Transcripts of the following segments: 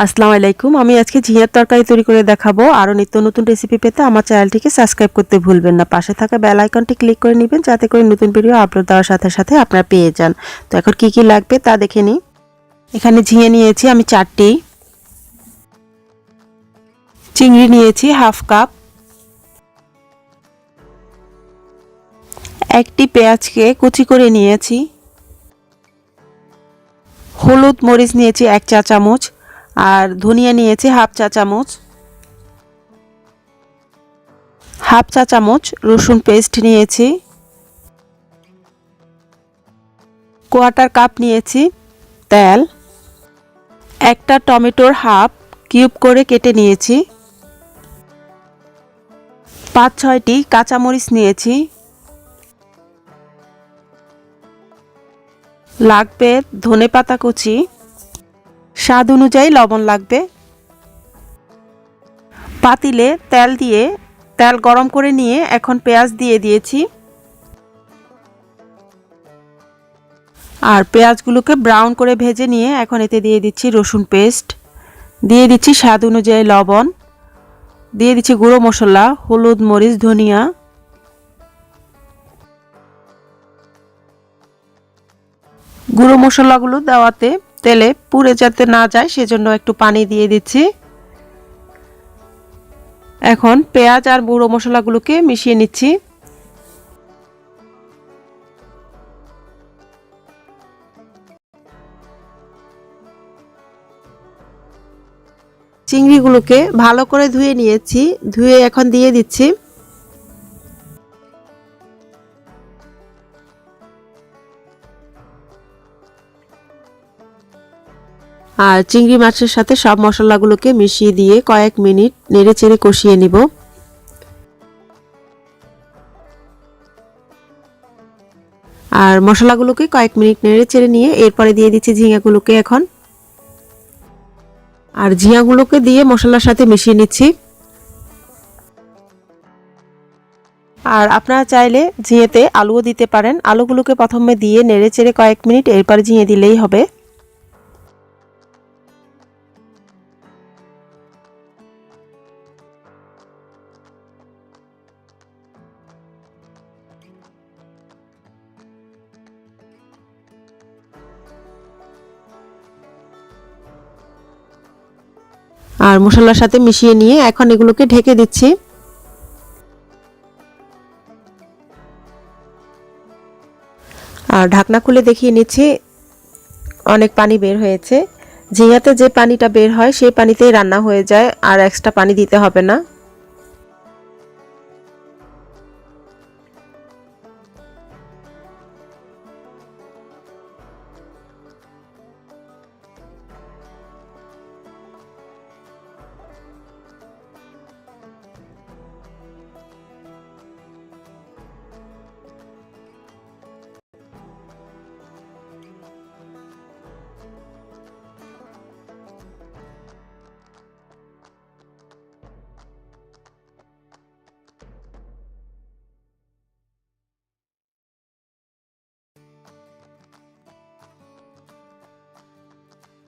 আসসালামু আলাইকুম। আমি আজকে ঝিঙের তরকারি তৈরি করে দেখাবো। আরো নিত্য নতুন রেসিপি পেতে আমার চ্যানেলটিকে সাবস্ক্রাইব করতে ভুলবেন না। পাশে থাকা বেল আইকনটি ক্লিক করে নেবেন যাতে করে নতুন ভিডিও আপলোড দেওয়ার সাথে সাথে আপনারা পেয়ে যান। তো এখন কি কি লাগবে তা দেখে নিই। এখানে ঝিঙে নিয়েছি আমি 4টি, চিংড়ি নিয়েছি হাফ কাপ, একটি পেঁয়াজকে কুচি করে নিয়েছি, হলুদ মরিচ নিয়েছি 1 চা চামচ, আর ধনিয়া নিয়েছি হাফ চা চামচ, হাফ চা চামচ রসুন পেস্ট নিয়েছি, কোয়ার্টার কাপ নিয়েছি তেল, একটা টমেটোর হাফ কিউব করে কেটে নিয়েছি, 5-6টি কাঁচামরিচ নিয়েছি, লাগবে ধনেপাতা কুচি, স্বাদ অনুযায়ী লবণ লাগবে। পাতিলে তেল দিয়ে তেল গরম করে নিয়ে এখন পেঁয়াজ দিয়ে দিয়েছি, আর পেঁয়াজগুলোকে ব্রাউন করে ভেজে নিয়ে এখন এতে দিয়ে দিচ্ছি রসুন পেস্ট, দিয়ে দিচ্ছি স্বাদ অনুযায়ী লবণ, দিয়ে দিচ্ছি গুঁড়ো মশলা হলুদ মরিচ ধনিয়া, গুঁড়ো মশলাগুলো দেওয়াতে তেলে পুড়ে যাতে না যায় সেজন্য একটু পানি দিয়ে দিচ্ছি। এখন পেঁয়াজ আর গুঁড়ো মশলাগুলোকে মিশিয়ে নিচ্ছি। চিংড়িগুলোকে ভালো করে ধুয়ে নিয়েছি, ধুয়ে এখন দিয়ে দিচ্ছি। আর চিংড়ি মাছের সাথে সব মশলাগুলোকে মিশিয়ে দিয়ে কয়েক মিনিট নেড়েচেড়ে কষিয়ে নিব। আর মশলাগুলোকে কয়েক মিনিট নেড়েচেড়ে নিয়ে এরপরে দিয়ে দিচ্ছি ঝিঙাগুলোকে এখন, আর ঝিঙাগুলোকে দিয়ে মশলার সাথে মিশিয়ে নিচ্ছি। আর আপনারা চাইলে ঝিঙেতে আলুও দিতে পারেন, আলুগুলোকে প্রথমে দিয়ে নেড়েচেড়ে কয়েক মিনিট এরপরে ঝিঙে দিলেই হবে। আর মশলার সাথে মিশিয়ে নিয়ে এখন এগুলোকে ঢেকে দিচ্ছি। আর ঢাকনা খুলে দেখিয়ে নিচ্ছি, অনেক পানি বের হয়েছে। ঝিঙাতে যে পানিটা বের হয় সেই পানিতেই রান্না হয়ে যায়, আর এক্সট্রা পানি দিতে হবে না।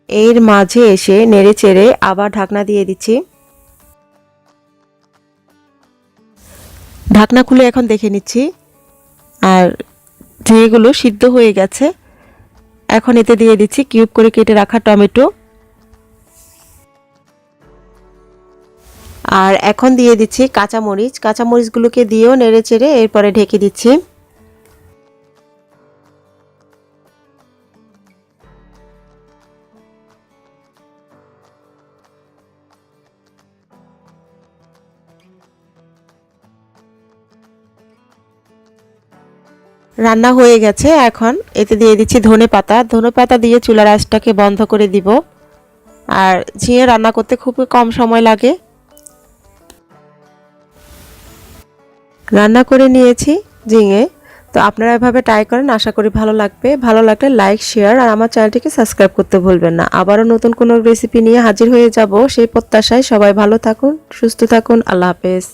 এর মাঝে এসে নেড়েচেড়ে আবার ঢাকনা দিয়ে দিচ্ছি। ঢাকনা খুলে এখন দেখে নিচ্ছি, আর ঝিঙেগুলো সিদ্ধ হয়ে গেছে। এখন এতে দিয়ে দিচ্ছি কিউব করে কেটে রাখা টমেটো, আর এখন দিয়ে দিচ্ছি কাঁচামরিচ। কাঁচামরিচগুলোকে দিয়েও নেড়েচেড়ে এরপরে ঢেকে দিচ্ছি। রান্না হয়ে গেছে, এখন এতে দিয়ে দিচ্ছি ধনেপাতা। ধনেপাতা দিয়ে চুলার আঁচটাকে বন্ধ করে দিব। আর ঝিঙে রান্না করতে খুবই কম সময় লাগে। রান্না করে নিয়েছি ঝিঙে। তো আপনারা এভাবে ট্রাই করেন, আশা করি ভালো লাগবে। ভালো লাগলে লাইক শেয়ার আর আমার চ্যানেলটিকে সাবস্ক্রাইব করতে ভুলবেন না। আবারও নতুন কোনো রেসিপি নিয়ে হাজির হয়ে যাব সেই প্রত্যাশায়। সবাই ভালো থাকুন, সুস্থ থাকুন। আল্লাহ হাফেজ।